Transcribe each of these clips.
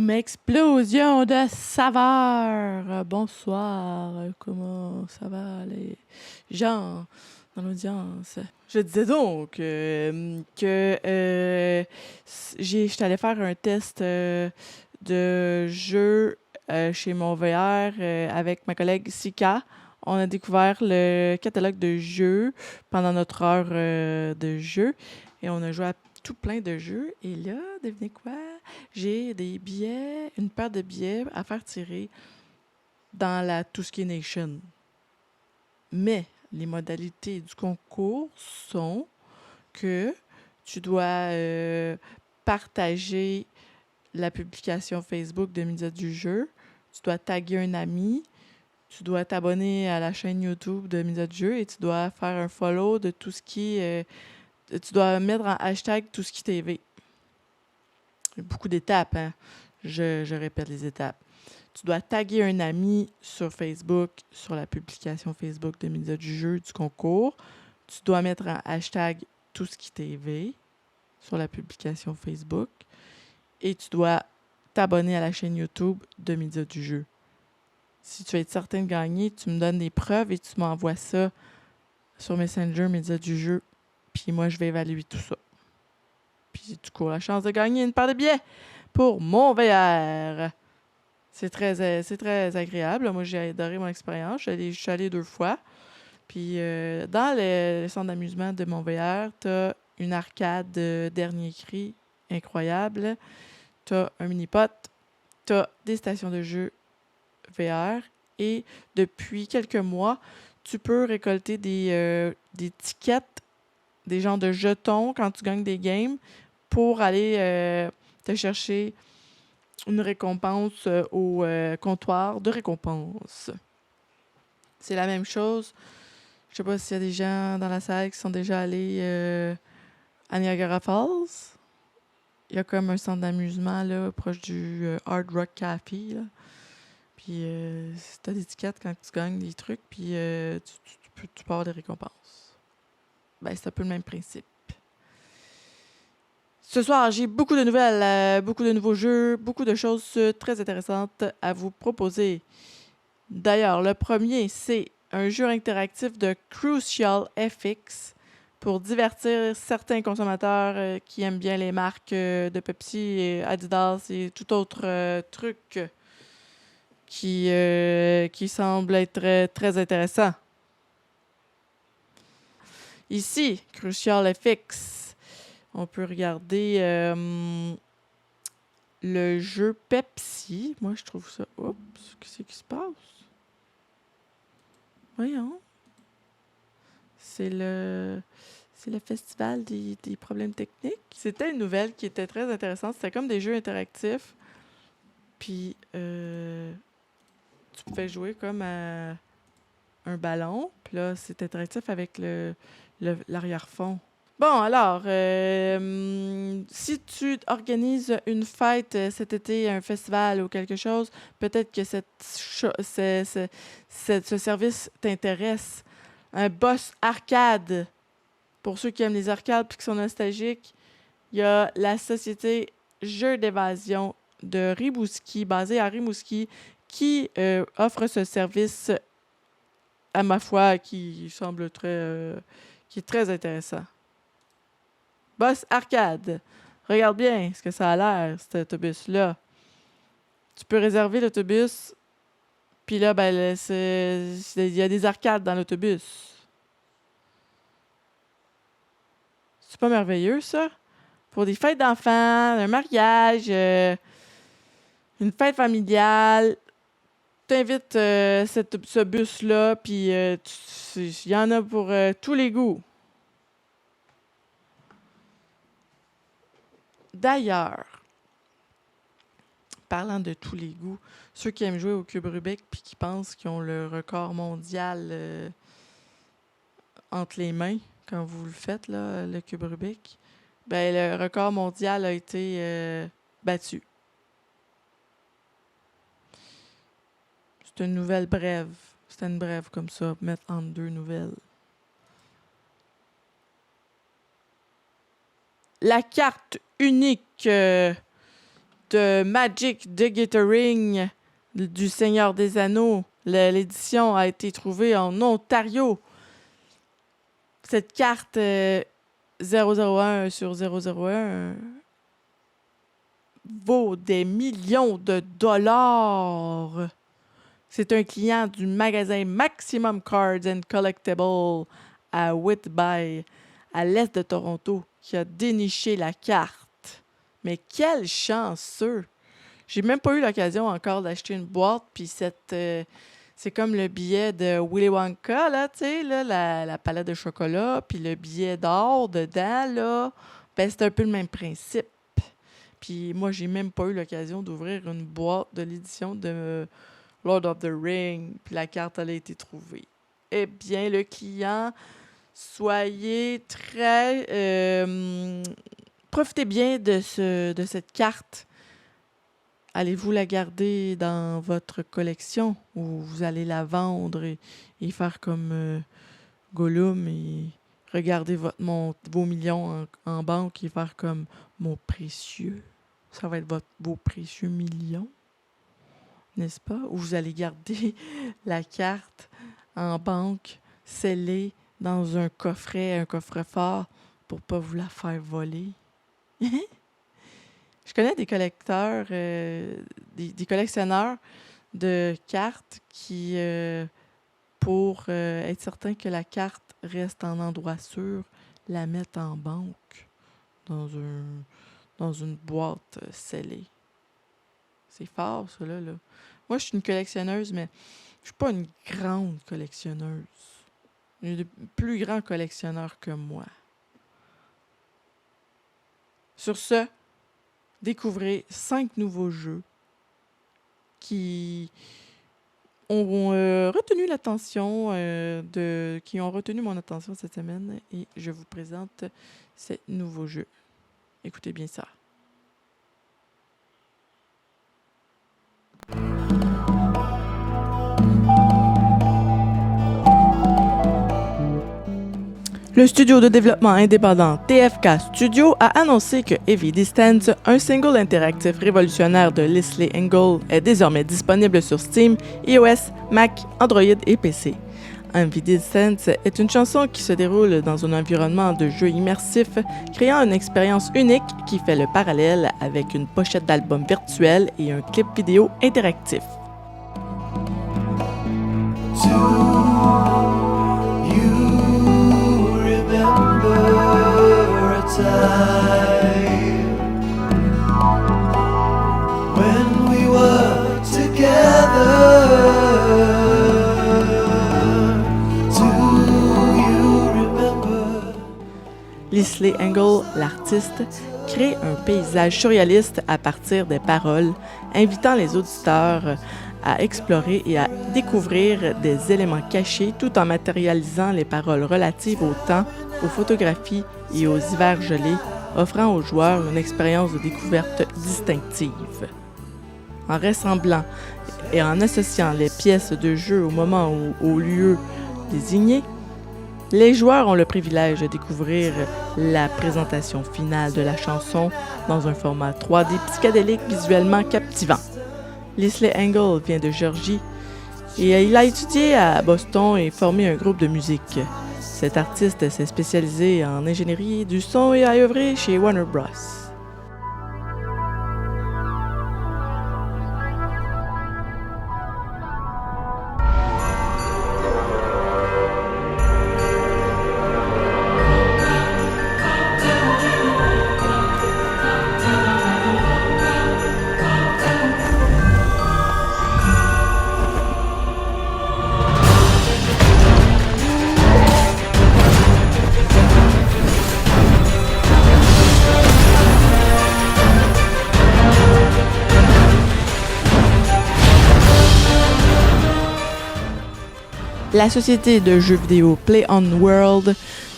Explosion de saveurs. Bonsoir. Comment ça va, les gens dans l'audience? Je disais donc j'étais allée faire un test de jeu chez mon VR avec ma collègue Sika. On a découvert le catalogue de jeux pendant notre heure de jeu et on a joué à tout plein de jeux. Et là, devinez quoi? J'ai des billets, une paire de billets à faire tirer dans la Tuski Nation. Mais les modalités du concours sont que tu dois partager la publication Facebook de Médias du jeu, tu dois taguer un ami, tu dois t'abonner à la chaîne YouTube de Médias du jeu et tu dois faire un follow de tout ce qui... tu dois mettre en hashtag tout ce qui TV. Il y a beaucoup d'étapes, hein? Je répète les étapes. Tu dois taguer un ami sur Facebook, sur la publication Facebook de Médias du jeu du concours. Tu dois mettre en hashtag tout ce qui TV sur la publication Facebook. Et tu dois t'abonner à la chaîne YouTube de Médias du jeu. Si tu veux être certain de gagner, tu me donnes des preuves et tu m'envoies ça sur Messenger Médias du jeu. Puis moi, je vais évaluer tout ça. Puis tu cours la chance de gagner une paire de billets pour mon VR. C'est très agréable. Moi, j'ai adoré mon expérience. Je suis allée 2 fois. Puis dans le centre d'amusement de mon VR, tu as une arcade dernier cri incroyable. Tu as un mini-pot. Tu as des stations de jeu VR. Et depuis quelques mois, tu peux récolter des tickets, des genres de jetons quand tu gagnes des games pour aller te chercher une récompense au comptoir de récompense. C'est la même chose. Je sais pas s'il y a des gens dans la salle qui sont déjà allés à Niagara Falls. Il y a comme un centre d'amusement là, proche du Hard Rock Café. Là. Puis tu as des tickets quand tu gagnes des trucs, puis tu peux avoir des récompenses. Ben, c'est un peu le même principe. Ce soir, j'ai beaucoup de nouvelles, beaucoup de nouveaux jeux, beaucoup de choses très intéressantes à vous proposer. D'ailleurs, le premier, c'est un jeu interactif de Crucial FX pour divertir certains consommateurs qui aiment bien les marques de Pepsi et Adidas et tout autre truc qui semble être très intéressant. Ici, Crucial FX, on peut regarder le jeu Pepsi. Moi, je trouve ça... Oups, qu'est-ce qui se passe? Voyons. C'est le festival des problèmes techniques. C'était une nouvelle qui était très intéressante. C'était comme des jeux interactifs. Puis, tu pouvais jouer comme à un ballon. Puis là, c'est interactif avec l'arrière-fond. Bon, alors, si tu organises une fête cet été, un festival ou quelque chose, peut-être que ce service t'intéresse. Un boss arcade. Pour ceux qui aiment les arcades et qui sont nostalgiques, il y a la société Jeux d'évasion de Rimouski, basée à Rimouski, qui offre ce service, à ma foi, qui est très intéressant. Boss arcade. Regarde bien ce que ça a l'air, cet autobus-là. Tu peux réserver l'autobus, puis là, ben, il y a des arcades dans l'autobus. C'est pas merveilleux, ça? Pour des fêtes d'enfants, un mariage, une fête familiale, t'invites ce bus-là, puis il y en a pour tous les goûts. D'ailleurs, parlant de tous les goûts, ceux qui aiment jouer au cube Rubik puis qui pensent qu'ils ont le record mondial entre les mains quand vous le faites, là, le cube Rubik, ben, le record mondial a été battu. C'est une nouvelle brève. C'était une brève comme ça, mettre entre 2 nouvelles. La carte unique de Magic the Gathering du Seigneur des Anneaux. L'édition a été trouvée en Ontario. Cette carte 001 sur 001 vaut des millions de dollars. C'est un client du magasin Maximum Cards and Collectibles à Whitby, à l'est de Toronto, qui a déniché la carte. Mais quel chanceux! J'ai même pas eu l'occasion encore d'acheter une boîte, puis c'est comme le billet de Willy Wonka, là, tu sais, là, la palette de chocolat, puis le billet d'or dedans, là, ben c'est un peu le même principe. Puis moi, j'ai même pas eu l'occasion d'ouvrir une boîte de l'édition de Lord of the Ring, puis la carte, elle a été trouvée. Eh bien, le client, soyez très... profitez bien de cette carte. Allez-vous la garder dans votre collection ou vous allez la vendre et faire comme Gollum et regarder vos millions en banque et faire comme mon précieux? Ça va être vos précieux millions, n'est-ce pas? Ou vous allez garder la carte en banque scellée dans un coffre-fort pour pas vous la faire voler. Je connais des collecteurs, des collectionneurs de cartes qui, pour être certain que la carte reste en endroit sûr, la mettent en banque dans une boîte scellée. C'est fort, ça, là. Moi, je suis une collectionneuse, mais je suis pas une grande collectionneuse. Il y a de plus grands collectionneurs que moi. Sur ce, découvrez 5 nouveaux jeux qui ont retenu l'attention qui ont retenu mon attention cette semaine et je vous présente ces nouveaux jeux. Écoutez bien ça. Le studio de développement indépendant TFK Studio a annoncé que Heavy Distance, un single interactif révolutionnaire de Leslie Engel, est désormais disponible sur Steam, iOS, Mac, Android et PC. Heavy Distance est une chanson qui se déroule dans un environnement de jeu immersif, créant une expérience unique qui fait le parallèle avec une pochette d'album virtuel et un clip vidéo interactif. When we were together, do you remember? Leslie Engel, l'artiste, crée un paysage surréaliste à partir des paroles, invitant les auditeurs à explorer et à découvrir des éléments cachés tout en matérialisant les paroles relatives au temps, aux photographies et aux hivers gelés, offrant aux joueurs une expérience de découverte distinctive. En rassemblant et en associant les pièces de jeu au moment ou au lieu désigné, les joueurs ont le privilège de découvrir la présentation finale de la chanson dans un format 3D psychédélique visuellement captivant. Leslie Engel vient de Géorgie et il a étudié à Boston et formé un groupe de musique. Cet artiste s'est spécialisé en ingénierie du son et a œuvré chez Warner Bros. La société de jeux vidéo Play On World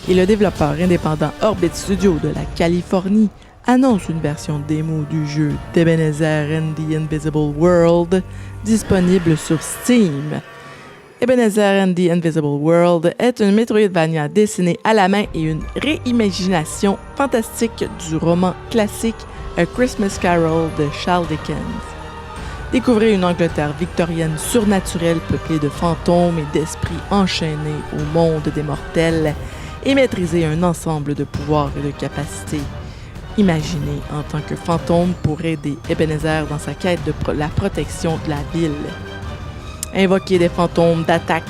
et le développeur indépendant Orbit Studio de la Californie annoncent une version démo du jeu d'Ebenezer and the Invisible World disponible sur Steam. Ebenezer and the Invisible World est une Metroidvania dessinée à la main et une réimagination fantastique du roman classique A Christmas Carol de Charles Dickens. Découvrez une Angleterre victorienne surnaturelle peuplée de fantômes et d'esprits enchaînés au monde des mortels et maîtrisez un ensemble de pouvoirs et de capacités. Imaginez en tant que fantôme pour aider Ebenezer dans sa quête de la protection de la ville. Invoquez des fantômes d'attaque,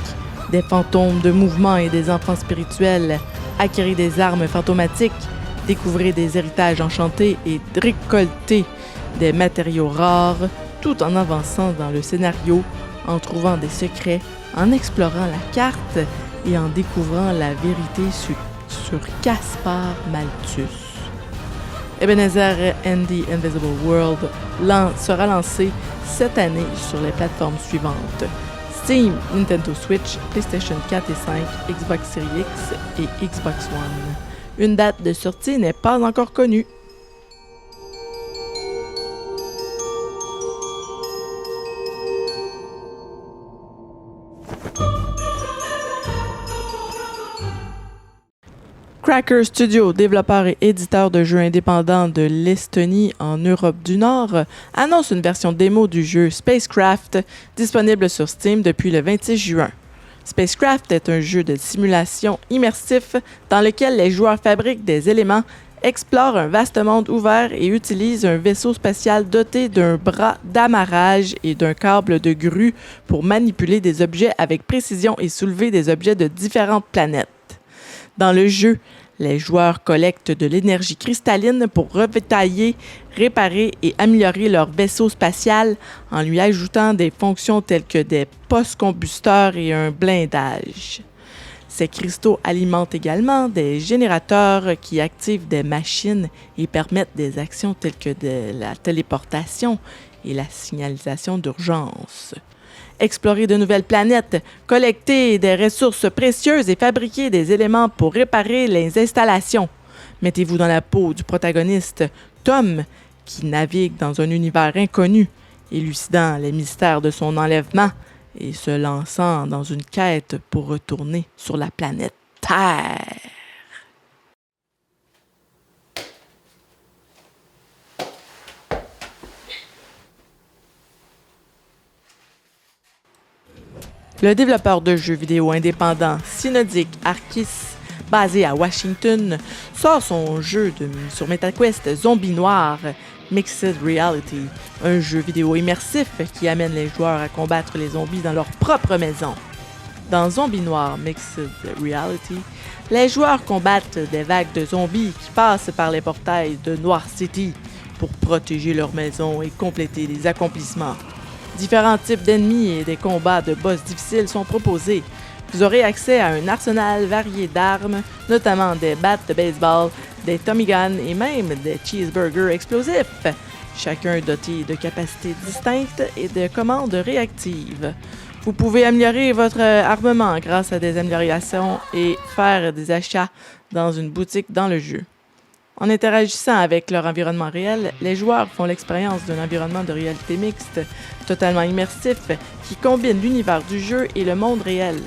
des fantômes de mouvement et des enfants spirituels. Acquérez des armes fantomatiques, découvrez des héritages enchantés et récoltez des matériaux rares tout en avançant dans le scénario, en trouvant des secrets, en explorant la carte et en découvrant la vérité sur Caspar Malthus. Ebenezer and the Invisible World sera lancé cette année sur les plateformes suivantes: Steam, Nintendo Switch, PlayStation 4 et 5, Xbox Series X et Xbox One. Une date de sortie n'est pas encore connue. Cracker Studio, développeur et éditeur de jeux indépendants de l'Estonie en Europe du Nord, annonce une version démo du jeu Spacecraft disponible sur Steam depuis le 26 juin. Spacecraft est un jeu de simulation immersif dans lequel les joueurs fabriquent des éléments, explorent un vaste monde ouvert et utilisent un vaisseau spatial doté d'un bras d'amarrage et d'un câble de grue pour manipuler des objets avec précision et soulever des objets de différentes planètes. Dans le jeu, les joueurs collectent de l'énergie cristalline pour ravitailler, réparer et améliorer leur vaisseau spatial en lui ajoutant des fonctions telles que des post-combusteurs et un blindage. Ces cristaux alimentent également des générateurs qui activent des machines et permettent des actions telles que de la téléportation et la signalisation d'urgence. Explorer de nouvelles planètes, collecter des ressources précieuses et fabriquer des éléments pour réparer les installations. Mettez-vous dans la peau du protagoniste, Tom, qui navigue dans un univers inconnu, élucidant les mystères de son enlèvement et se lançant dans une quête pour retourner sur la planète Terre. Le développeur de jeux vidéo indépendant Synodic Arcis, basé à Washington, sort son jeu sur MetaQuest Zombie Noir Mixed Reality, un jeu vidéo immersif qui amène les joueurs à combattre les zombies dans leur propre maison. Dans Zombie Noir Mixed Reality, les joueurs combattent des vagues de zombies qui passent par les portails de Noir City pour protéger leur maison et compléter les accomplissements. Différents types d'ennemis et des combats de boss difficiles sont proposés. Vous aurez accès à un arsenal varié d'armes, notamment des battes de baseball, des Tommy Guns et même des cheeseburgers explosifs, chacun doté de capacités distinctes et de commandes réactives. Vous pouvez améliorer votre armement grâce à des améliorations et faire des achats dans une boutique dans le jeu. En interagissant avec leur environnement réel, les joueurs font l'expérience d'un environnement de réalité mixte, totalement immersif, qui combine l'univers du jeu et le monde réel.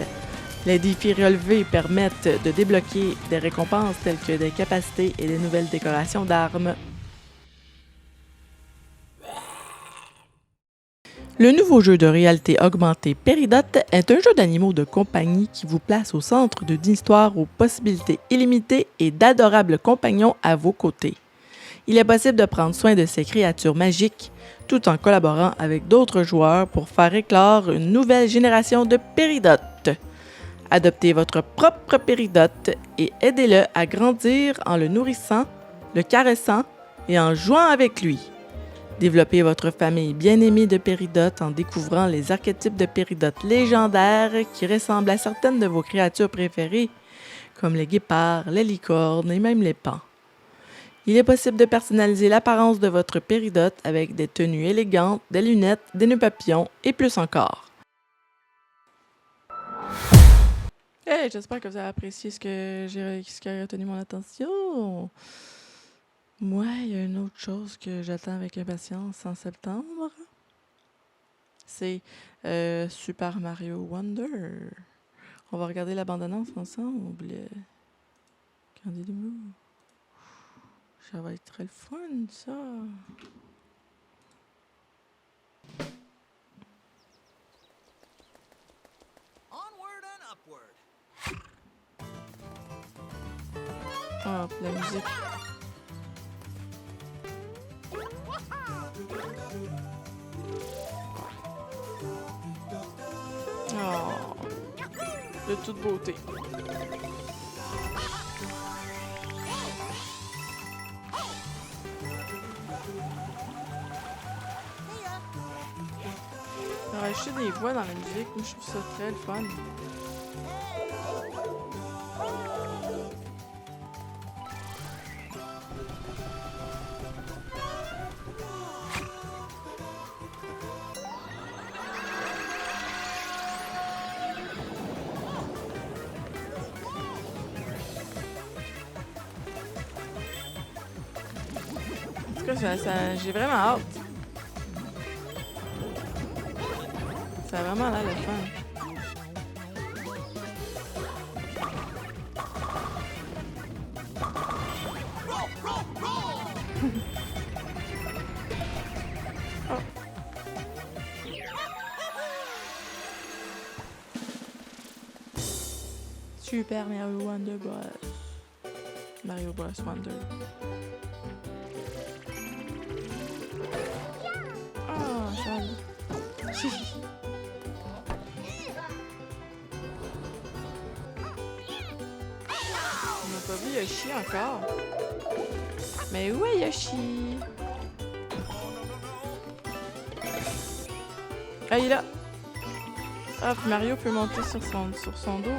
Les défis relevés permettent de débloquer des récompenses telles que des capacités et des nouvelles décorations d'armes. Le nouveau jeu de réalité augmentée Peridot est un jeu d'animaux de compagnie qui vous place au centre d'une histoire aux possibilités illimitées et d'adorables compagnons à vos côtés. Il est possible de prendre soin de ces créatures magiques tout en collaborant avec d'autres joueurs pour faire éclore une nouvelle génération de Peridot. Adoptez votre propre Peridot et aidez-le à grandir en le nourrissant, le caressant et en jouant avec lui. Développez votre famille bien-aimée de Péridotes en découvrant les archétypes de Péridotes légendaires qui ressemblent à certaines de vos créatures préférées, comme les guépards, les licornes et même les pans. Il est possible de personnaliser l'apparence de votre Péridote avec des tenues élégantes, des lunettes, des nœuds papillons et plus encore. Hey, j'espère que vous avez apprécié ce qui a retenu mon attention. Moi, il y a une autre chose que j'attends avec impatience en septembre. C'est Super Mario Wonder. On va regarder la bande-annonce ensemble. Candidez-vous. Ça va être très le fun, ça. Onward and upward. Ah, puis la musique. Oh, de toute beauté. Rajouter des voix dans la musique, moi je trouve ça très le fun. En tout cas, j'ai vraiment hâte. Ça a vraiment l'air le fun. Oh. Super Mario Wonder Bros. Mario Bros Wonder. Oh, joli. On n'a pas vu Yoshi encore. Mais où est Yoshi? Ah, il est là. Ah, puis Mario peut monter sur son dos.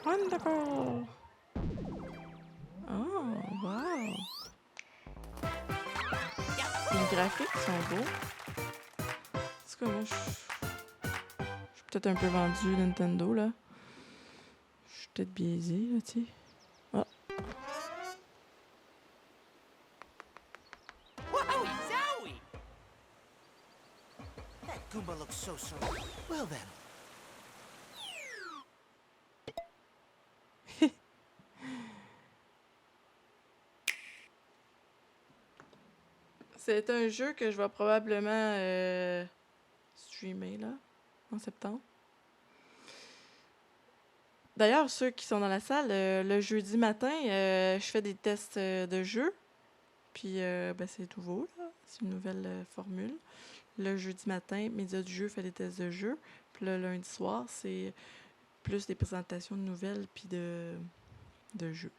Wonderful! Oh, wow! Les graphiques sont beaux. En tout cas, moi, je suis peut-être un peu vendu Nintendo, là. Je suis peut-être biaisé, là, tu sais. Ah. Wowie zowie! That Goomba looks so sorry. Well then. C'est un jeu que je vais probablement streamer, là, en septembre. D'ailleurs, ceux qui sont dans la salle, le jeudi matin, je fais des tests de jeux. Puis, ben, c'est nouveau, là. C'est une nouvelle formule. Le jeudi matin, Média du jeu fait des tests de jeux. Puis le lundi soir, c'est plus des présentations de nouvelles puis de jeux.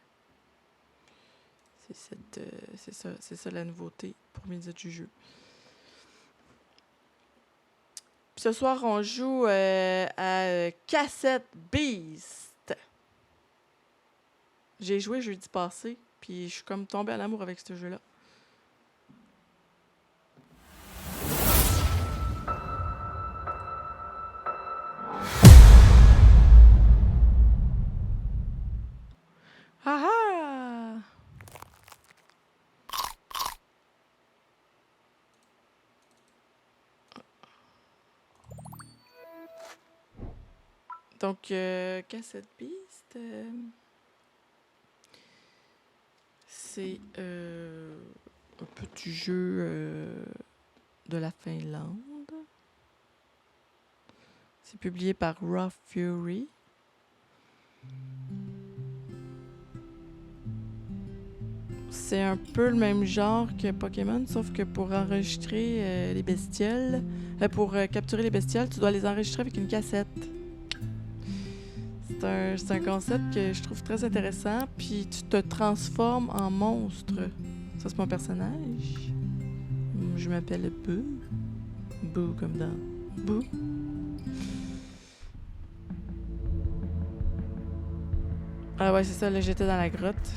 C'est ça la nouveauté pour Média du jeu. Puis ce soir, on joue à Cassette Beast. J'ai joué jeudi passé, puis je suis comme tombée en amour avec ce jeu-là. Ah ah! Donc, Cassette Beast, c'est un petit jeu de la Finlande. C'est publié par Raw Fury. C'est un peu le même genre que Pokémon, sauf que pour enregistrer les bestioles, pour capturer les bestioles, tu dois les enregistrer avec une cassette. C'est un concept que je trouve très intéressant, puis tu te transformes en monstre. Ça, c'est mon personnage. Je m'appelle Boo. Boo comme dans Boo. Ah ouais, c'est ça, là, j'étais dans la grotte.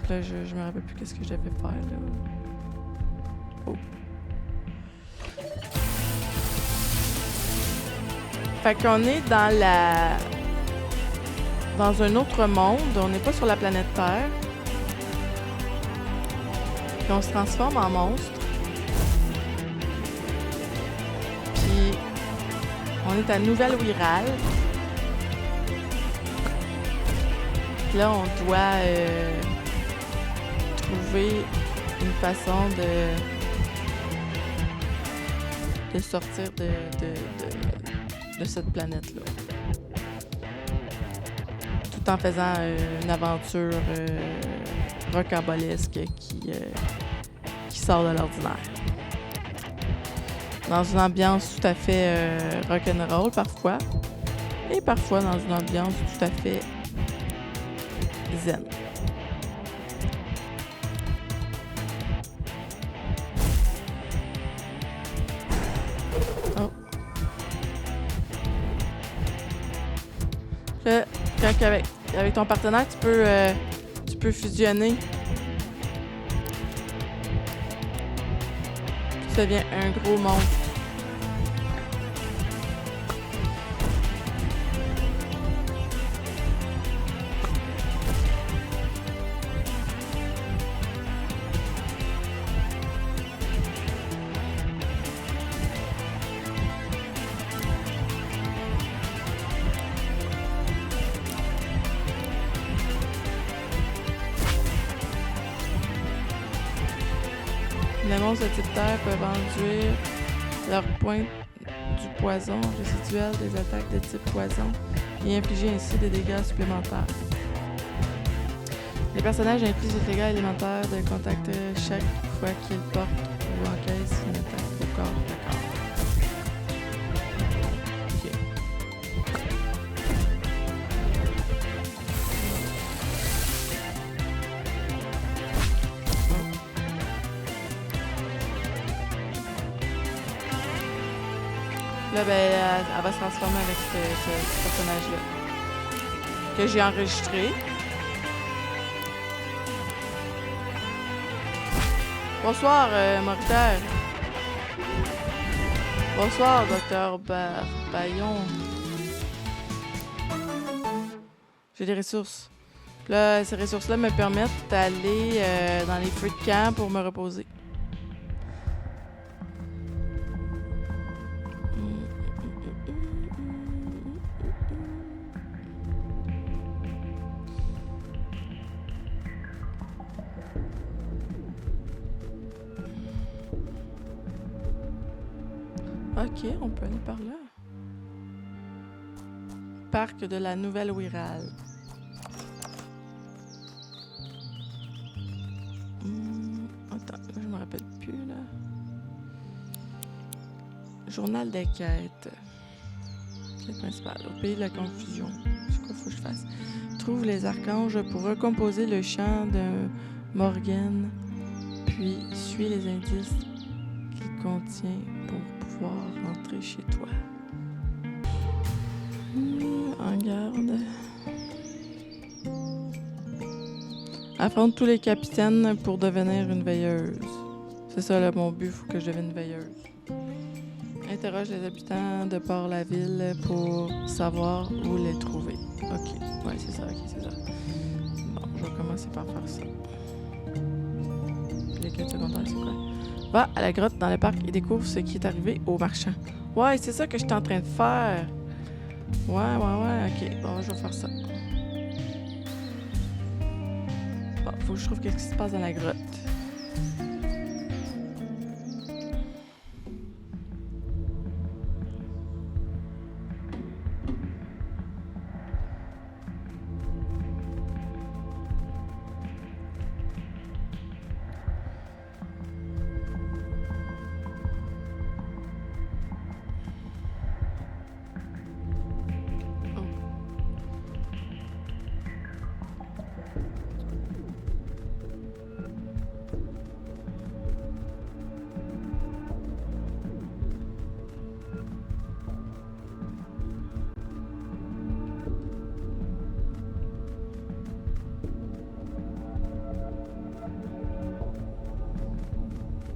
Puis là, je me rappelle plus qu'est-ce que je devais faire, là. Oh. Fait qu'on est dans un autre monde. On n'est pas sur la planète Terre. Puis on se transforme en monstre. Puis on est à Nouvelle-Wirral. Puis là, on doit trouver une façon de sortir de cette planète-là. Tout en faisant une aventure rocambolesque qui sort de l'ordinaire. Dans une ambiance tout à fait rock'n'roll parfois, et parfois dans une ambiance tout à fait zen. Oh. Là, quand avec ton partenaire, tu peux fusionner. Tu deviens un gros monstre. Les monstres de type terre peuvent enduire leur point du poison résiduel des attaques de type poison et infliger ainsi des dégâts supplémentaires. Les personnages infligent des dégâts élémentaires de contact chaque fois qu'ils portent ou encaissent une attaque au corps à corps. Ok. Là, ben, elle va se transformer avec ce personnage-là. Que j'ai enregistré. Bonsoir, Moritaire. Bonsoir, Dr. Bayon. J'ai des ressources. Là, ces ressources-là me permettent d'aller dans les free camps pour me reposer. Ok, on peut aller par là. Parc de la Nouvelle-Wirral. Attends, je me rappelle plus, là. Journal des quêtes. Quête principale. Au pays de la confusion. C'est quoi faut que je fasse? Trouve les archanges pour recomposer le chant de Morgan, puis suis les indices qu'il contient pour pouvoir rentrer chez toi. En garde. Affronte tous les capitaines pour devenir une veilleuse. C'est ça là, mon but, faut que je devienne une veilleuse. Interroge les habitants de Port-la-Ville pour savoir où les trouver. Ok, ouais, c'est ça, c'est ça. Bon, je vais commencer par faire ça. Les quêtes secondaires, c'est quoi? Va à la grotte dans le parc et découvre ce qui est arrivé aux marchands. Ouais, c'est ça que j'étais en train de faire. Ouais, ok. Bon, je vais faire ça. Bon, faut que je trouve qu'est-ce qui se passe dans la grotte.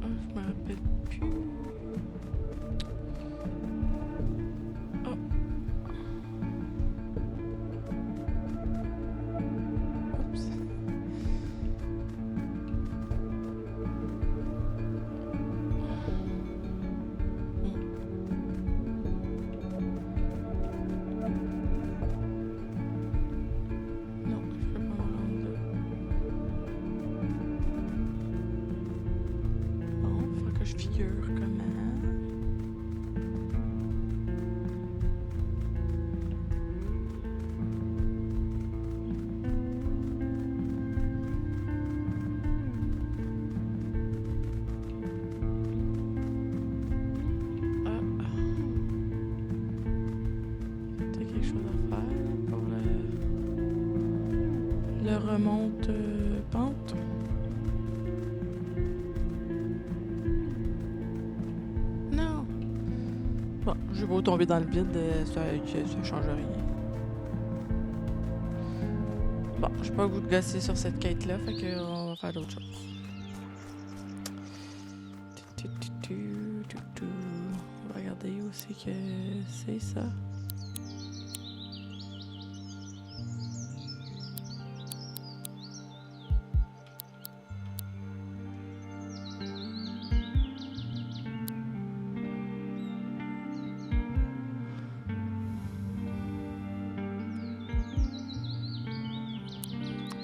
Je me rappelle plus. Oh. je figure comment. Quelque chose à faire pour le remonte pente. Non. Bon, je vais pas tomber dans le vide, ça change rien. Bon, j'ai pas le goût de gosser sur cette quête-là, fait qu'on va faire d'autres choses. On va regarder où c'est que c'est ça.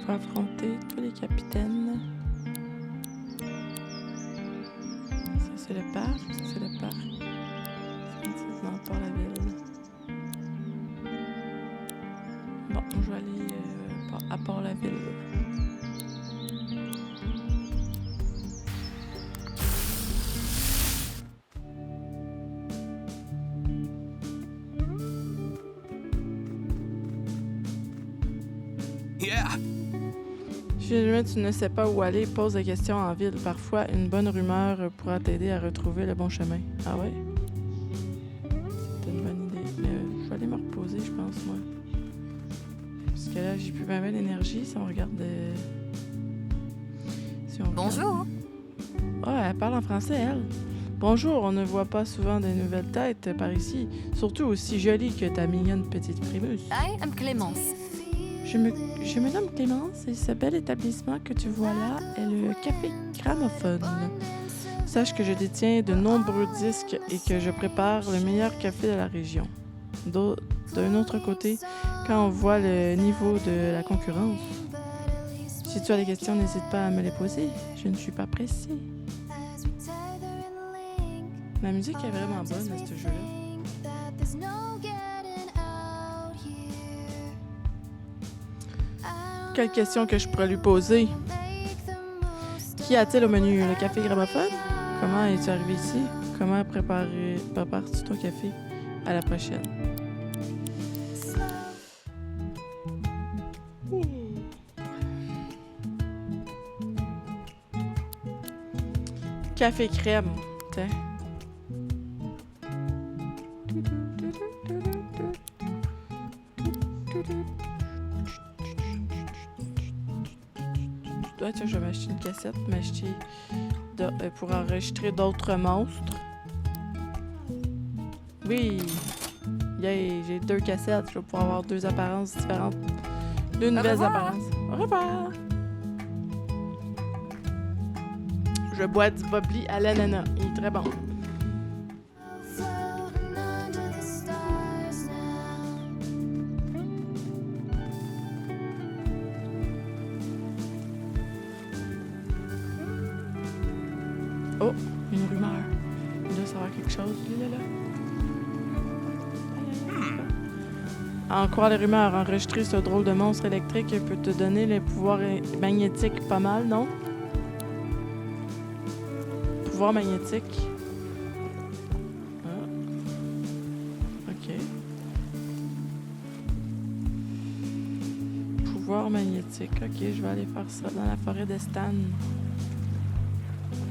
Faut affronter tous les capitaines. Ça, c'est le parc. Ça, c'est le parc. C'est dans Port-la-Ville. Bon, je vais aller à Port-la-Ville. Yeah. Si jamais tu ne sais pas où aller, pose des questions en ville. Parfois, une bonne rumeur pourra t'aider à retrouver le bon chemin. Ah ouais? C'est une bonne idée. Mais je vais aller me reposer, je pense, moi. Parce que là, j'ai plus ma belle énergie si on regarde... si on regarde- Bonjour. Ah, elle parle en français, elle. Bonjour, on ne voit pas souvent des nouvelles têtes par ici. Surtout aussi jolies que ta mignonne petite Primus. I am Clémence. Je me nomme Clémence et ce bel établissement que tu vois là est le Café Gramophone. Sache que je détiens de nombreux disques et que je prépare le meilleur café de la région. D'un autre côté, quand on voit le niveau de la concurrence, si tu as des questions, n'hésite pas à me les poser. Je ne suis pas pressée. La musique est vraiment bonne à ce jeu-là. Quelle question que je pourrais lui poser? Qu'y a-t-il au menu? Le café gramophone? Comment es-tu arrivé ici? Comment prépares-tu ton café? À la prochaine. Café crème. Tiens. Tiens, je vais m'acheter une cassette, pour enregistrer d'autres monstres. Oui! Yay! J'ai 2 cassettes, je vais pouvoir avoir 2 apparences différentes. 2 nouvelles revoir. apparences. Au revoir! Je bois du bubbly à l'ananas. Il est très bon. Oh, une rumeur. Il doit savoir quelque chose, lui, là. À en croire les rumeurs, enregistrer ce drôle de monstre électrique peut te donner les pouvoirs magnétiques pas mal, non? Pouvoir magnétique. Ah. OK. Pouvoir magnétique. OK, je vais aller faire ça dans la forêt de Stan.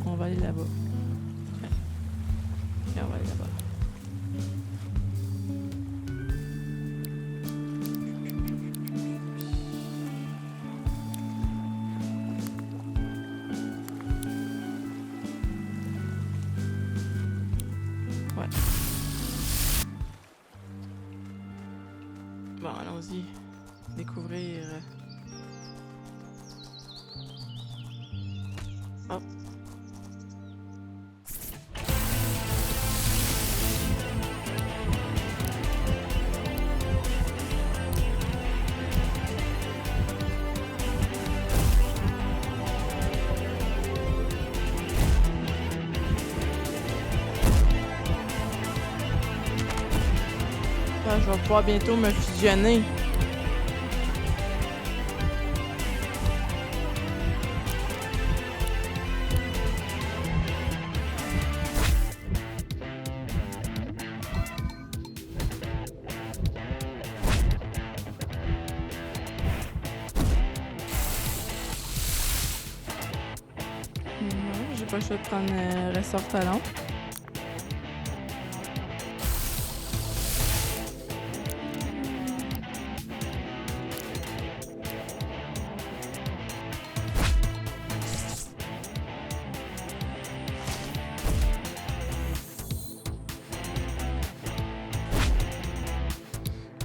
On va aller là-bas. Ouais. Et on va aller là-bas. Ouais. Bon, allons-y. Découvrir... Oh. Ah, je vais pouvoir bientôt me fusionner. Non, j'ai pas le choix de prendre ressort talon.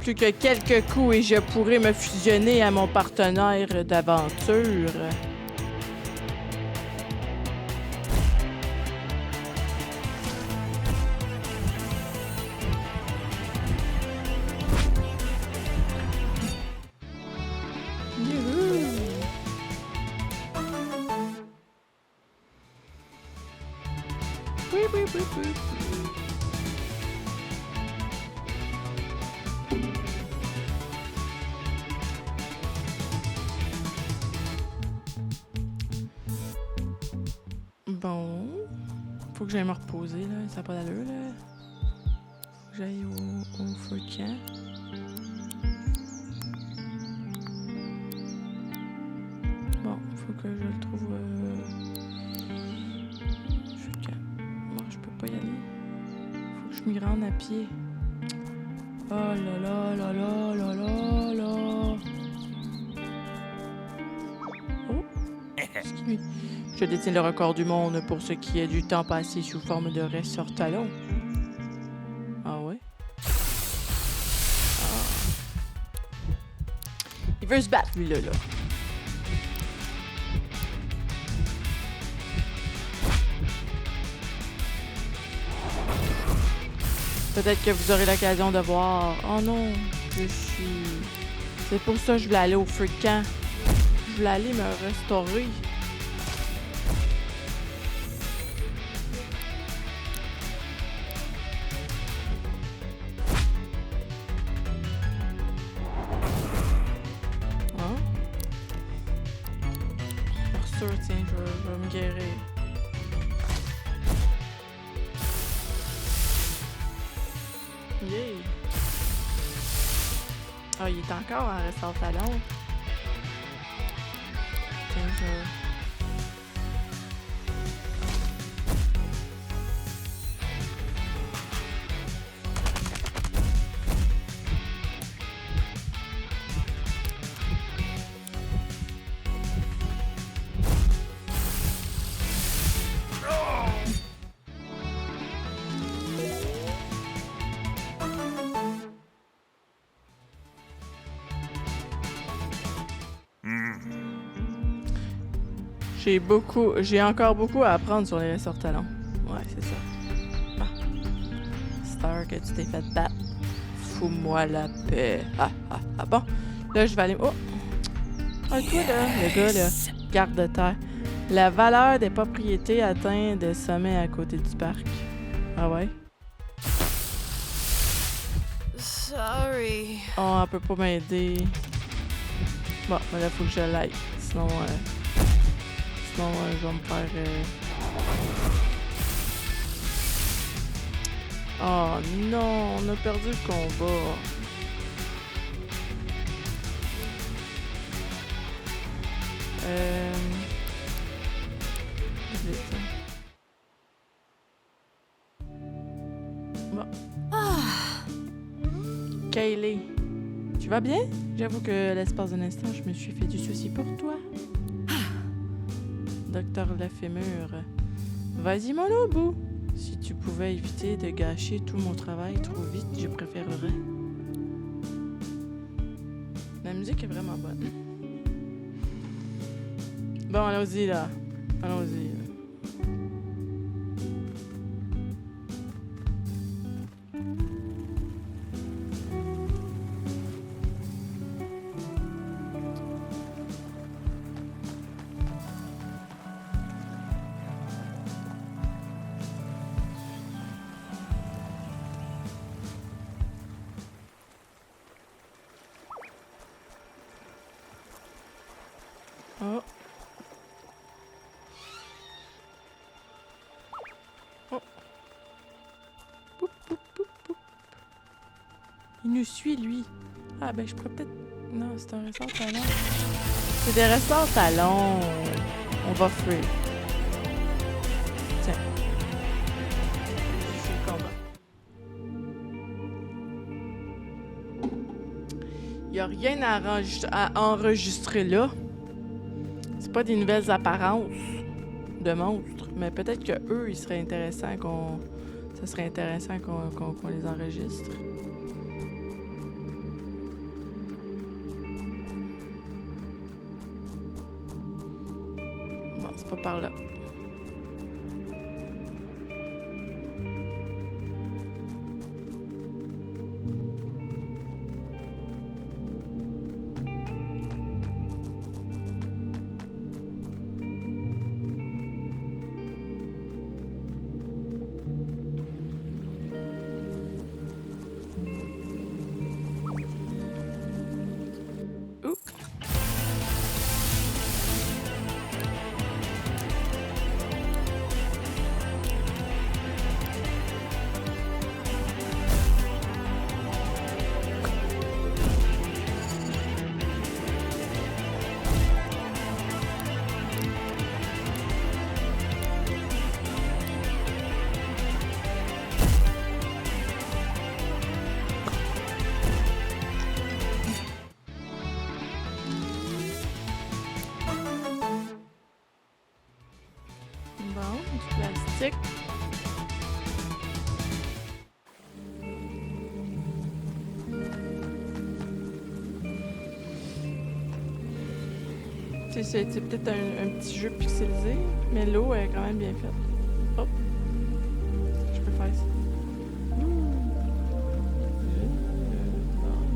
Plus que quelques coups et je pourrai me fusionner à mon partenaire d'aventure. Youhou! Oui, oui, oui, oui. Bon. Faut que j'aille me reposer, là. Ça n'a pas d'allure, là. Faut que j'aille au feu de camp. Bon, faut que je le trouve. Feu de camp. Moi, je peux pas y aller. Faut que je m'y rende à pied. Oh là là là là là là là. Oh! Excuse-moi. Je détiens le record du monde pour ce qui est du temps passé sous forme de ressort talon. Ah ouais? Ah. Il veut se battre, lui, là. Peut-être que vous aurez l'occasion de voir. Oh non, je suis... C'est pour ça que je voulais aller au feu de camp. Je voulais aller me restaurer. Hein? Pour sûr, tiens, je vais me guérir. Yeah! Ah, il est encore en ressort talon. Tiens, j'ai encore beaucoup à apprendre sur les ressorts talons. Ouais, c'est ça. Bon. Star que tu t'es fait battre. Fous-moi la paix. Ah, ah, ah. Bon, là, je vais aller... Oh! Ah, toi, là, le gars, là, garde de terre. La valeur des propriétés atteint des sommets à côté du parc. Ah ouais? Sorry. Oh, elle peut pas m'aider. Bon, mais là, faut que je l'aille. Sinon, je vais me faire... Oh non, on a perdu le combat. Vite. Bon. Kaylee, tu vas bien? J'avoue que l'espace d'un instant, je me suis fait du souci pour toi. Docteur Lafémur, vas-y mon lobo. Si tu pouvais éviter de gâcher tout mon travail trop vite, je préférerais. La musique est vraiment bonne. Bon, allons-y là. Allons-y. Oh. Oh. Poup, poup, poup, poup. Il nous suit, lui. Ah, ben, je pourrais peut-être... Non, c'est un ressort talon. C'est des ressorts talons. On va fuir. Tiens. C'est le combat. Il n'y a rien à enregistrer là. C'est pas des nouvelles apparences de monstres, mais peut-être que eux, il serait intéressant qu'on... Ça serait intéressant qu'on les enregistre. Bon, c'est pas par là. Bon, du plastique. C'est peut-être un petit jeu pixelisé, mais l'eau est quand même bien faite. Hop. Je peux faire ça. Non,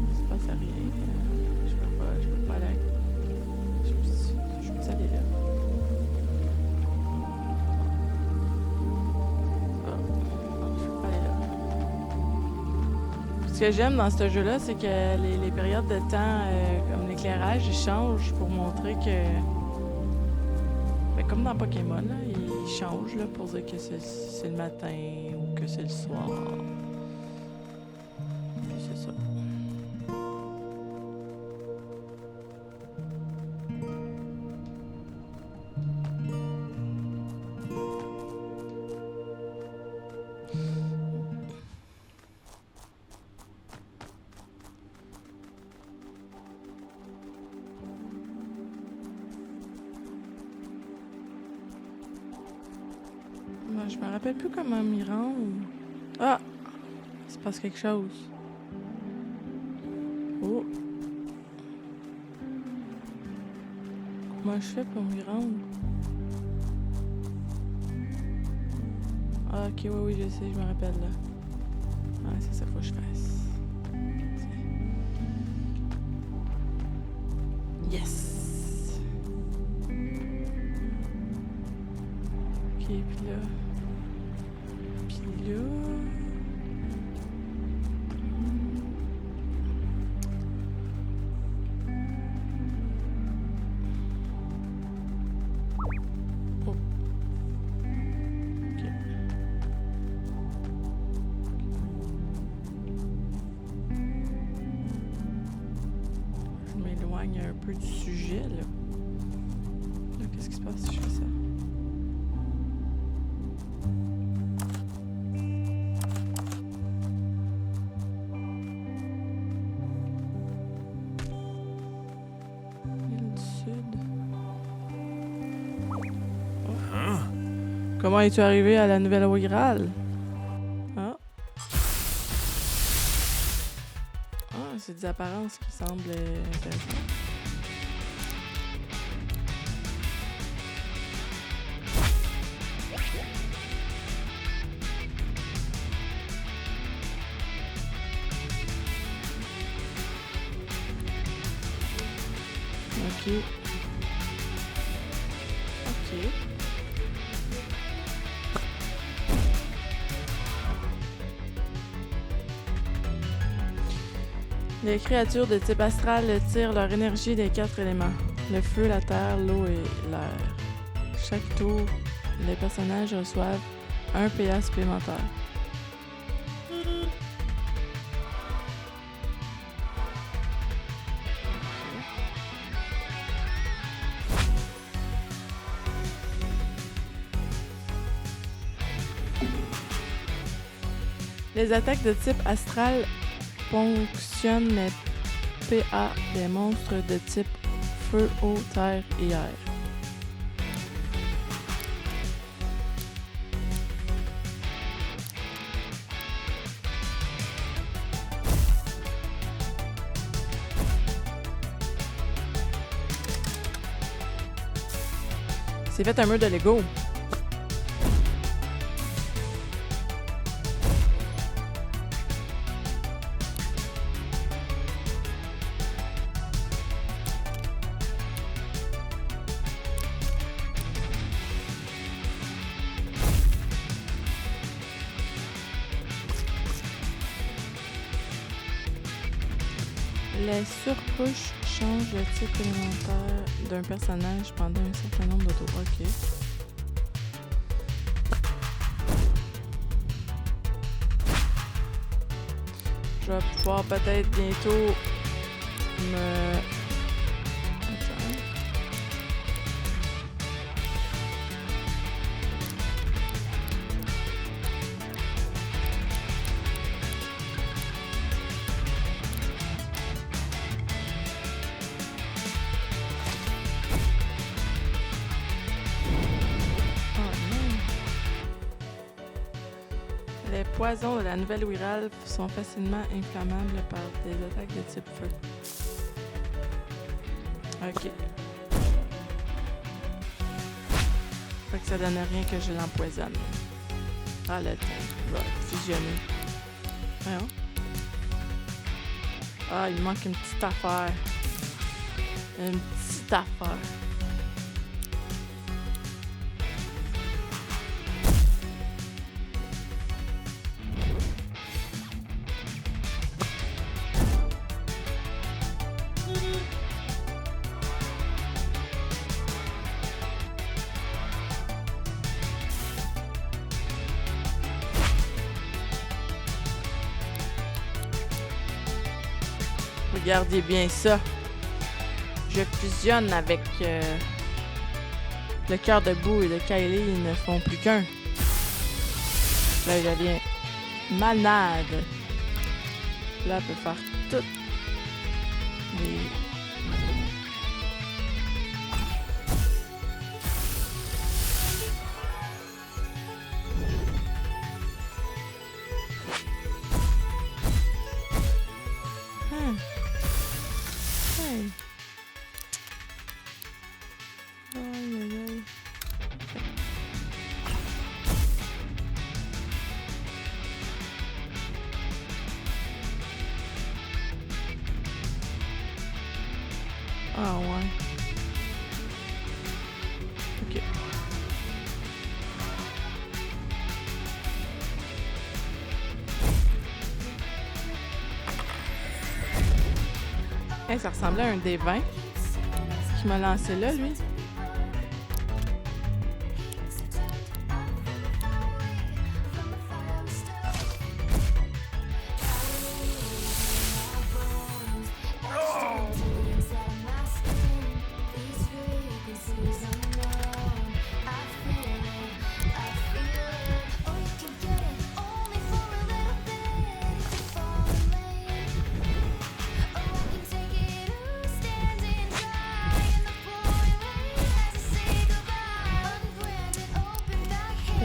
il se passe rien. Je peux pas aller. Je peux aller là. Ce que j'aime dans ce jeu-là, c'est que les périodes de temps, comme l'éclairage, ils changent pour montrer que... Ben, comme dans Pokémon, là, ils changent là, pour dire que c'est le matin ou que c'est le soir. Puis c'est ça. Moi, je me rappelle plus comment m'y rendre. Ah! Il se passe quelque chose. Oh! Comment je fais pour m'y rendre? Ah, ok, oui, je sais, je me rappelle là. Ah, c'est ça qu'il faut que je fasse. Yes! Ok, puis là... Puis là... Oh. Ok. Je m'éloigne un peu du sujet, là. Là, qu'est-ce qui se passe si je fais ça? Comment es-tu arrivé à la nouvelle Eau Graal? Ah. Ah, c'est des apparences qui semblent intéressantes. Ok. Ok. Les créatures de type astral tirent leur énergie des 4 éléments. Le feu, la terre, l'eau et l'air. Chaque tour, les personnages reçoivent 1 PA supplémentaire. Les attaques de type astral ponctionnent les PA des monstres de type feu, eau, terre et air. C'est fait un mur de Lego. Les surcouches changent le type élémentaire d'un personnage pendant un certain nombre de tours. Ok. Je vais pouvoir peut-être bientôt me... Attends. Les poisons de la nouvelle Wirral sont facilement inflammables par des attaques de type feu. Ok. Fait que ça donne rien que je l'empoisonne. Ah, le temps va fusionner. Voyons. Ah, il manque une petite affaire. Une petite affaire. Regardez bien ça. Je fusionne avec le cœur de boue et le Kylie, ils ne font plus qu'un. Là, il devient malade. Là, elle peut faire tout. Les... Hey. Aïe, aïe, aïe. Ah ouais. Ok. Hey, ça ressemblait à un des 20 qui m'a lancé là, lui.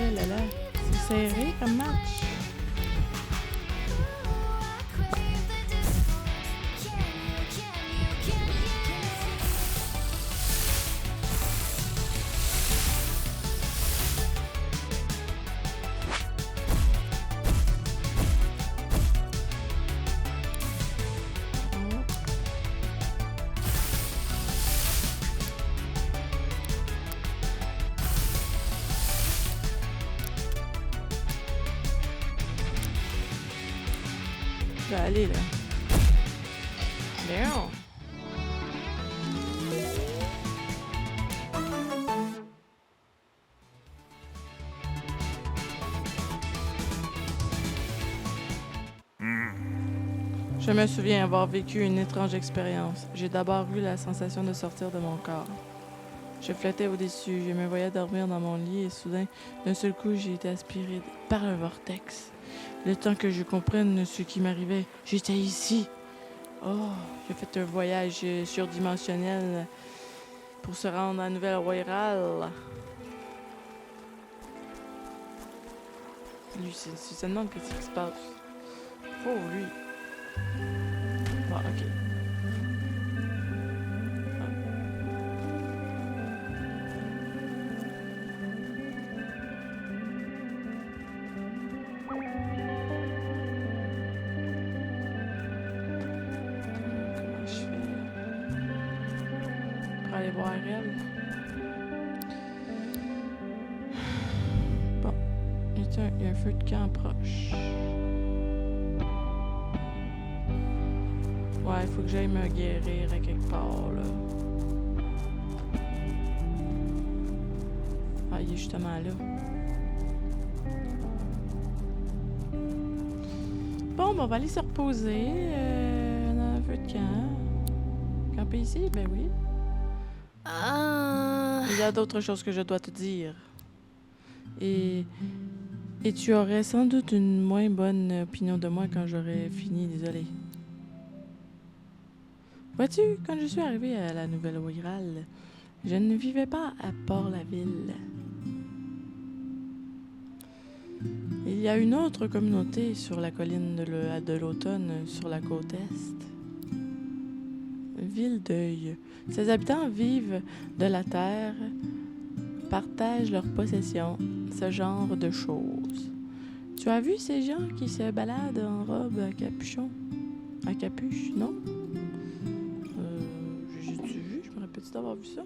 Oh là là, c'est serré comme match. Je vais aller là. Léon. Je me souviens avoir vécu une étrange expérience. J'ai d'abord eu la sensation de sortir de mon corps. Je flottais au-dessus, je me voyais dormir dans mon lit et soudain, d'un seul coup, j'ai été aspirée par un vortex. Le temps que je comprenne ce qui m'arrivait, j'étais ici. Oh, j'ai fait un voyage surdimensionnel pour se rendre à Nouvelle-Royale. Lui, c'est se demande qu'est-ce qui se passe. Oh, lui. Bon, ok. Comment je fais pour aller voir elle? Bon. Il y a un feu de camp proche. Ouais, il faut que j'aille me guérir à quelque part, là. Ah, il est justement là. Bon, ben, on va aller se reposer. Dans un feu de camp. Camper ici? Ben oui. Il y a d'autres choses que je dois te dire. Et tu aurais sans doute une moins bonne opinion de moi quand j'aurai fini, désolé. Vois-tu, quand je suis arrivée à la Nouvelle-Royale, je ne vivais pas à Port-la-Ville. Il y a une autre communauté sur la colline de l'automne, sur la côte est. Ville-Deuil. Ses habitants vivent de la terre, partagent leurs possessions, ce genre de choses. Tu as vu ces gens qui se baladent en robe à capuchon? À capuche, non? J'ai-tu vu? Je me rappelle-tu d'avoir vu ça?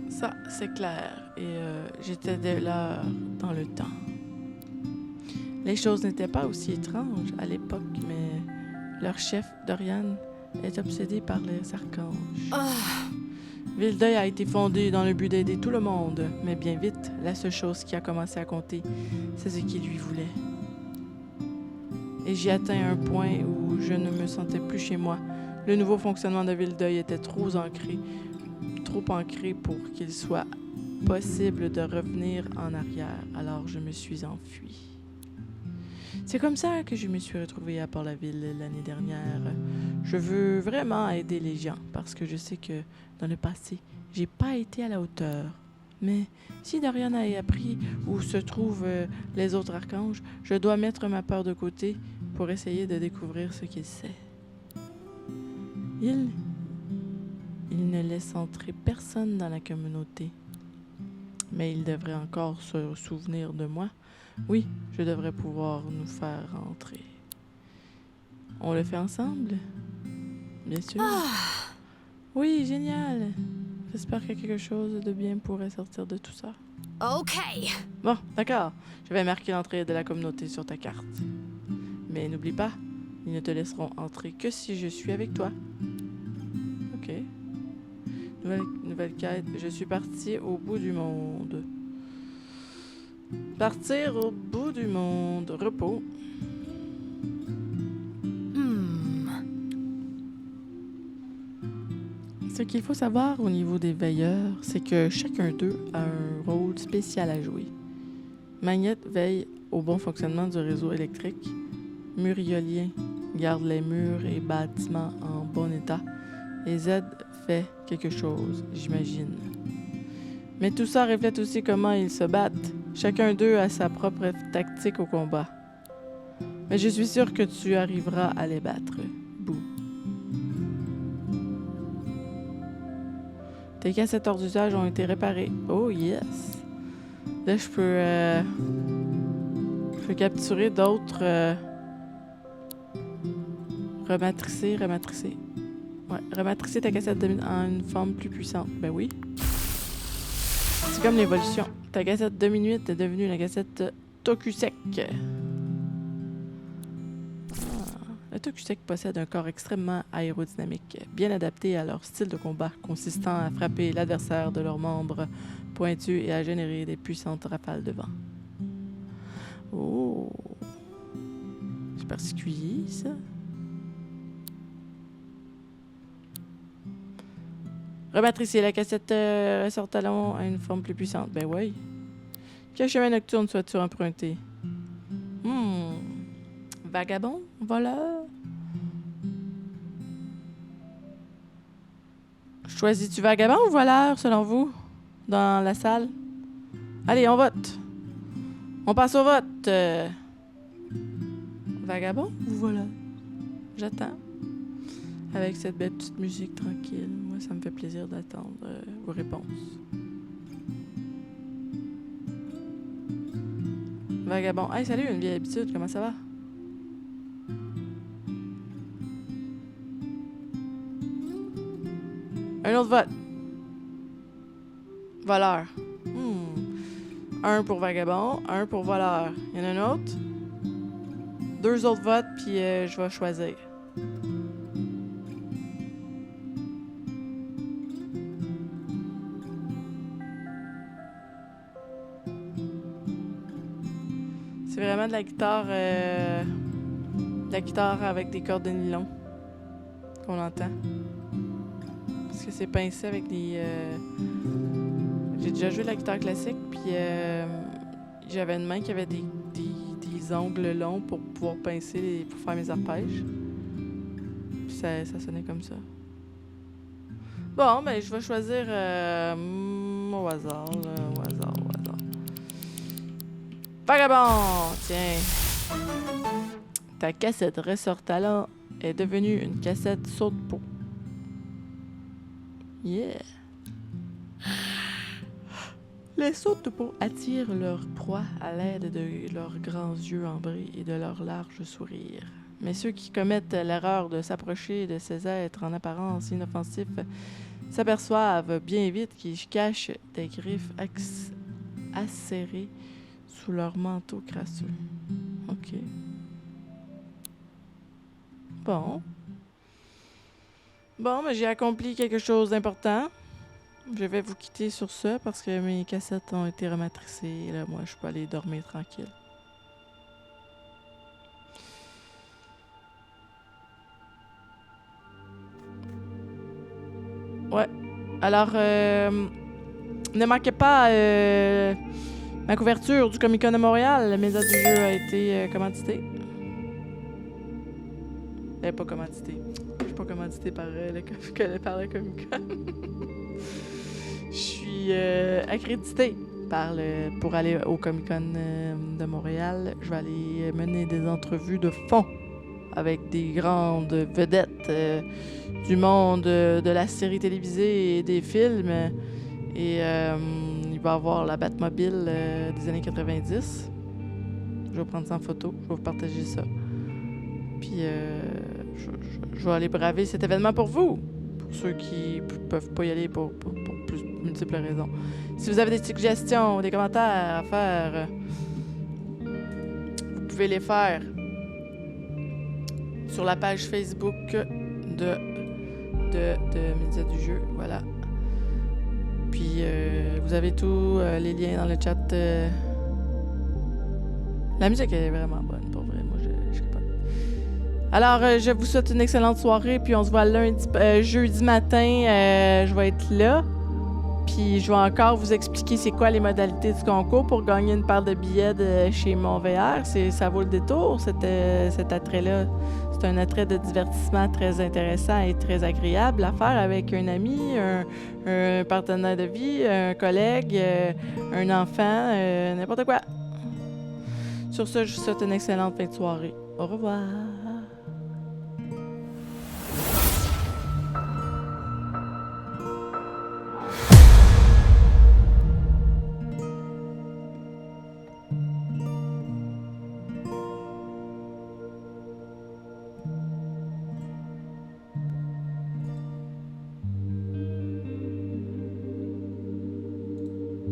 Ça, c'est clair. Et j'étais de l'heure dans le temps. Les choses n'étaient pas aussi étranges à l'époque, mais leur chef, Dorian, est obsédé par les archanges. Ville-Deuil a été fondée dans le but d'aider tout le monde, mais bien vite, la seule chose qui a commencé à compter, c'est ce qu'il lui voulait. Et j'y atteins un point où je ne me sentais plus chez moi. Le nouveau fonctionnement de Ville-Deuil était trop ancré pour qu'il soit possible de revenir en arrière, alors je me suis enfuie. C'est comme ça que je me suis retrouvée à Port-la-Ville l'année dernière. Je veux vraiment aider les gens parce que je sais que dans le passé, j'ai pas été à la hauteur. Mais si Dorian a appris où se trouvent les autres archanges, je dois mettre ma peur de côté pour essayer de découvrir ce qu'il sait. Il ne laisse entrer personne dans la communauté. Mais il devrait encore se souvenir de moi. Oui, je devrais pouvoir nous faire rentrer. On le fait ensemble? Bien sûr. Oui, génial. J'espère que quelque chose de bien pourrait sortir de tout ça. Okay. Bon, d'accord. Je vais marquer l'entrée de la communauté sur ta carte. Mais n'oublie pas, ils ne te laisseront entrer que si je suis avec toi. OK. Nouvelle quête. Je suis partie au bout du monde. Partir au bout du monde. Repos. Ce qu'il faut savoir au niveau des veilleurs, c'est que chacun d'eux a un rôle spécial à jouer. Magnette veille au bon fonctionnement du réseau électrique. Muriolien garde les murs et bâtiments en bon état. Et Z fait quelque chose, j'imagine. Mais tout ça reflète aussi comment ils se battent. Chacun d'eux a sa propre tactique au combat. Mais je suis sûre que tu arriveras à les battre. Boo. Tes cassettes hors d'usage ont été réparées. Oh yes! Là, je peux capturer d'autres... Rematricer. Ouais, rematricer ta cassette en une forme plus puissante. Ben oui. C'est comme l'évolution. Ta cassette demi-nuit est devenue la cassette Tokusek. Le Tokusek possède un corps extrêmement aérodynamique, bien adapté à leur style de combat, consistant à frapper l'adversaire de leurs membres pointus et à générer des puissantes rafales de vent. Oh. C'est particulier, ça. Rematricer la cassette ressort talon à une forme plus puissante. Ben oui. Quel chemin nocturne souhaites-tu emprunter? Vagabond? Voleur? Choisis-tu vagabond ou voleur, selon vous? Dans la salle? Allez, on vote. On passe au vote. Vagabond ou voleur? J'attends. Avec cette belle petite musique tranquille. Moi, ça me fait plaisir d'attendre vos réponses. Vagabond. Hey, salut, une vieille habitude. Comment ça va? Un autre vote. Voleur. Un pour vagabond, un pour voleur. Il y en a un autre? 2 autres votes, puis je vais choisir. C'est vraiment de la guitare avec des cordes de nylon qu'on entend. Parce que c'est pincé avec des... J'ai déjà joué de la guitare classique, puis j'avais une main qui avait des ongles longs pour pouvoir pincer, pour faire mes arpèges. Puis ça sonnait comme ça. Bon, ben je vais choisir au hasard, là, au hasard. Vagabond! Tiens. Ta cassette ressort talent est devenue une cassette saute-peau. Yeah! Les saute-peau attirent leur proie à l'aide de leurs grands yeux ambrés et de leurs larges sourires. Mais ceux qui commettent l'erreur de s'approcher de ces êtres en apparence inoffensifs s'aperçoivent bien vite qu'ils cachent des griffes acérées sous leur manteau crasseux. OK. Bon, mais j'ai accompli quelque chose d'important. Je vais vous quitter sur ça parce que mes cassettes ont été rematricées. Et là, moi, je peux aller dormir tranquille. Ouais. Alors, ne manquez pas ma couverture du Comic-Con de Montréal. La maison du jeu a été commanditée. Elle n'est pas commanditée. Je suis pas commanditée par le Comic-Con. Je suis accréditée pour aller au Comic-Con de Montréal. Je vais aller mener des entrevues de fond avec des grandes vedettes du monde de la série télévisée et des films. Et il va y avoir la Batmobile des années 90. Je vais prendre ça en photo. Je vais vous partager ça. Puis je vais aller braver cet événement pour vous. Pour ceux qui peuvent pas y aller pour plus multiples raisons. Si vous avez des suggestions ou des commentaires à faire, vous pouvez les faire sur la page Facebook de Médias du jeu. Voilà. Puis vous avez tous les liens dans le chat. La musique est vraiment bonne, pour vrai. Moi, je capote. Alors, je vous souhaite une excellente soirée, puis on se voit jeudi matin. Je vais être là. Puis je vais encore vous expliquer c'est quoi les modalités du concours pour gagner une paire de billets chez MonVR. Ça vaut le détour, cet attrait-là. C'est un attrait de divertissement très intéressant et très agréable à faire avec un ami, un partenaire de vie, un collègue, un enfant, n'importe quoi. Sur ce, je vous souhaite une excellente fin de soirée. Au revoir.